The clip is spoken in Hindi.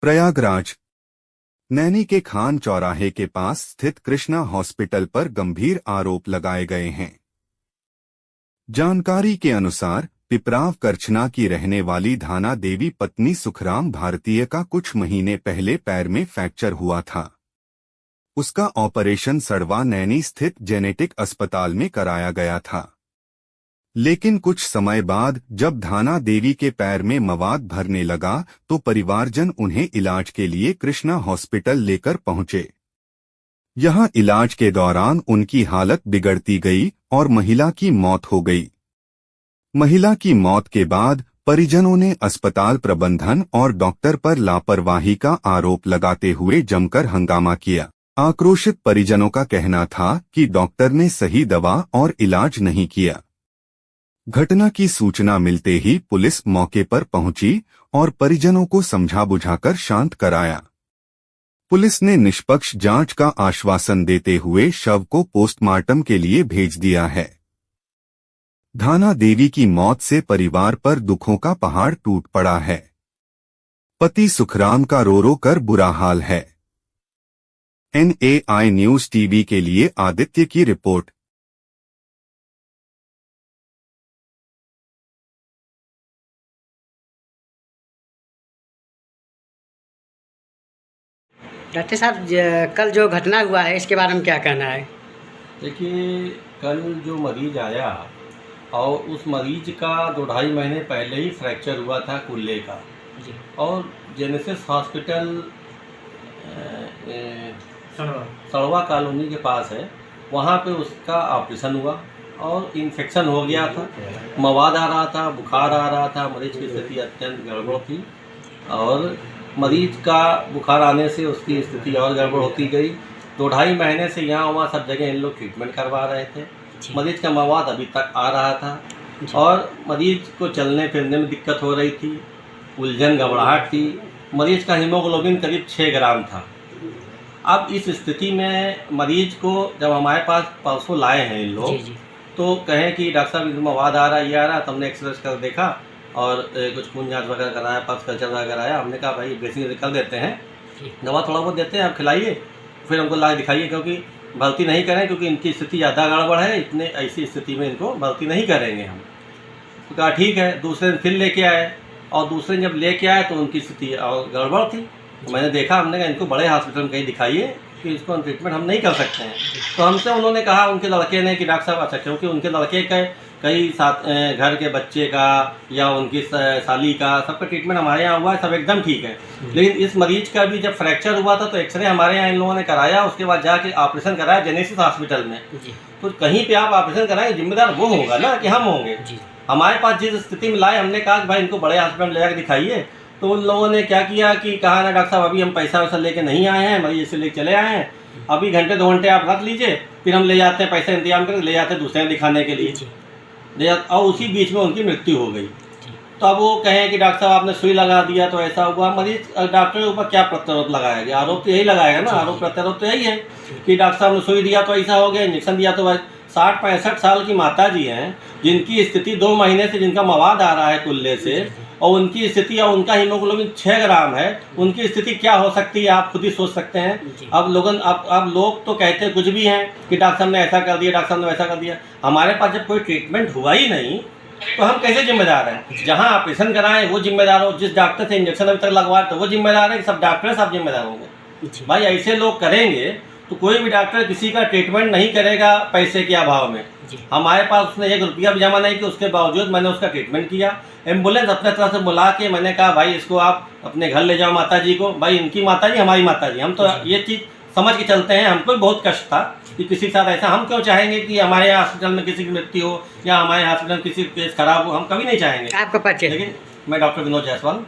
प्रयागराज नैनी के खान चौराहे के पास स्थित कृष्णा हॉस्पिटल पर गंभीर आरोप लगाए गए हैं। जानकारी के अनुसार पिपराव करछना की रहने वाली धाना देवी पत्नी सुखराम भारतीय का कुछ महीने पहले पैर में फ्रैक्चर हुआ था। उसका ऑपरेशन सड़वा नैनी स्थित जेनेटिक अस्पताल में कराया गया था, लेकिन कुछ समय बाद जब धाना देवी के पैर में मवाद भरने लगा तो परिवारजन उन्हें इलाज के लिए कृष्णा हॉस्पिटल लेकर पहुंचे। यहां इलाज के दौरान उनकी हालत बिगड़ती गई और महिला की मौत हो गई। महिला की मौत के बाद परिजनों ने अस्पताल प्रबंधन और डॉक्टर पर लापरवाही का आरोप लगाते हुए जमकर हंगामा किया। आक्रोशित परिजनों का कहना था कि डॉक्टर ने सही दवा और इलाज नहीं किया। घटना की सूचना मिलते ही पुलिस मौके पर पहुंची और परिजनों को समझा बुझाकर शांत कराया। पुलिस ने निष्पक्ष जांच का आश्वासन देते हुए शव को पोस्टमार्टम के लिए भेज दिया है। धाना देवी की मौत से परिवार पर दुखों का पहाड़ टूट पड़ा है। पति सुखराम का रो रो कर बुरा हाल है। NAI न्यूज टीवी के लिए आदित्य की रिपोर्ट। डॉक्टर साहब, कल जो घटना हुआ है इसके बारे में क्या कहना है? देखिए, कल जो मरीज आया और उस मरीज का 2-2.5 महीने पहले ही फ्रैक्चर हुआ था कुल्ले का जी। और जेनेसिस हॉस्पिटल सड़वा कॉलोनी के पास है, वहाँ पे उसका ऑपरेशन हुआ और इन्फेक्शन हो गया था। मवाद आ रहा था, बुखार आ रहा था, मरीज की स्थिति अत्यंत गड़बड़ थी और मरीज का बुखार आने से उसकी स्थिति और गड़बड़ होती गई। 2-2.5 महीने से यहाँ वहाँ सब जगह इन लोग ट्रीटमेंट करवा रहे थे। मरीज का मवाद अभी तक आ रहा था और मरीज को चलने फिरने में दिक्कत हो रही थी, उलझन घबराहट थी। मरीज का हीमोग्लोबिन करीब 6 ग्राम था। अब इस स्थिति में मरीज को जब हमारे पास परसों लाए हैं इन लोग, तो कहें कि डॉक्टर साहब इसमें मवाद आ रहा है, ये आ रहा है। तो हमने एक्सरे कर देखा और कुछ खून जांच वगैरह कराया, पल्स कल्चर वगैरह कराया। हमने कहा भाई ड्रेसिंग कर देते हैं, दवा थोड़ा बहुत देते हैं, आप खिलाइए, फिर हमको ला दिखाइए, क्योंकि भर्ती नहीं करें क्योंकि इनकी स्थिति ज़्यादा गड़बड़ है। इतने ऐसी स्थिति में इनको भर्ती नहीं करेंगे हम। तो कहा ठीक है। दूसरे दिन फिर लेके आए और दूसरे दिन जब लेके आए तो उनकी स्थिति और गड़बड़ थी। तो मैंने देखा, हमने कहा इनको बड़े हॉस्पिटल में कहीं दिखाइए कि इसको ट्रीटमेंट हम नहीं कर सकते हैं। तो हमसे उन्होंने कहा, उनके लड़के ने, कि डॉक्टर साहब अच्छा, क्योंकि उनके लड़के का कई साथ घर के बच्चे का या उनकी साली का सबका ट्रीटमेंट हमारे यहाँ हुआ है, सब एकदम ठीक है। लेकिन इस मरीज का भी जब फ्रैक्चर हुआ था तो एक्सरे हमारे यहाँ इन लोगों ने कराया, उसके बाद जाके ऑपरेशन कराया जेनेसिस हॉस्पिटल में। तो कहीं पे आप ऑपरेशन कराएं, जिम्मेदार वो होगा ना कि हम होंगे। हमारे पास जिस स्थिति में लाए, हमने कहा कि भाई इनको बड़े हॉस्पिटल में ले जाकर दिखाइए। तो उन लोगों ने क्या किया कि कहा ना डॉक्टर साहब अभी हम पैसा वैसा लेके नहीं आए हैं, मरीज से लेके चले आए हैं, अभी घंटे 2 घंटे आप रख लीजिए, फिर हम ले जाते हैं, पैसा इंतजाम करके ले जाते हैं दूसरे दिखाने के लिए। और उसी बीच में उनकी मृत्यु हो गई। तो अब वो कहें कि डॉक्टर साहब आपने सुई लगा दिया तो ऐसा हुआ। मरीज डॉक्टर के ऊपर क्या प्रत्यारोप लगाया गया? आरोप तो यही लगाएगा ना, आरोप प्रत्यारोप तो यही है कि डॉक्टर साहब ने सुई दिया तो ऐसा हो गया, इंजेक्शन दिया तो 60-65 साल की माता जी हैं जिनकी स्थिति 2 महीने से जिनका मवाद आ रहा है कुल्ले से, और उनकी स्थिति और उनका हीमोग्लोबिन 6 ग्राम है, उनकी स्थिति क्या हो सकती है आप खुद ही सोच सकते हैं। अब लोग तो कहते हैं कुछ भी हैं कि डॉक्टर साहब ने ऐसा कर दिया, डॉक्टर साहब ने वैसा कर दिया। हमारे पास जब कोई ट्रीटमेंट हुआ ही नहीं तो हम कैसे जिम्मेदार हैं? जहां ऑपरेशन कराएं वो जिम्मेदार हो, जिस डॉक्टर से इंजेक्शन अभी तक लगवाए तो वो जिम्मेदार है कि सब डॉक्टर सब जिम्मेदार होंगे? भाई ऐसे लोग करेंगे तो कोई भी डॉक्टर किसी का ट्रीटमेंट नहीं करेगा पैसे के अभाव में। हमारे पास उसने 1 रुपया भी जमा नहीं किया, उसके बावजूद मैंने उसका ट्रीटमेंट किया। एम्बुलेंस अपने तरफ से बुला के मैंने कहा भाई इसको आप अपने घर ले जाओ माता जी को। भाई इनकी माता जी हमारी माता जी, हम तो ये चीज़ समझ के चलते हैं। हमको भी बहुत कष्ट था कि किसी के साथ ऐसा, हम क्यों चाहेंगे कि हमारे हॉस्पिटल में किसी की मृत्यु हो या हमारे हॉस्पिटल में किसी केस खराब हो? हम कभी नहीं चाहेंगे। आपका परिचय? लेकिन मैं डॉक्टर विनोद जायसवाल।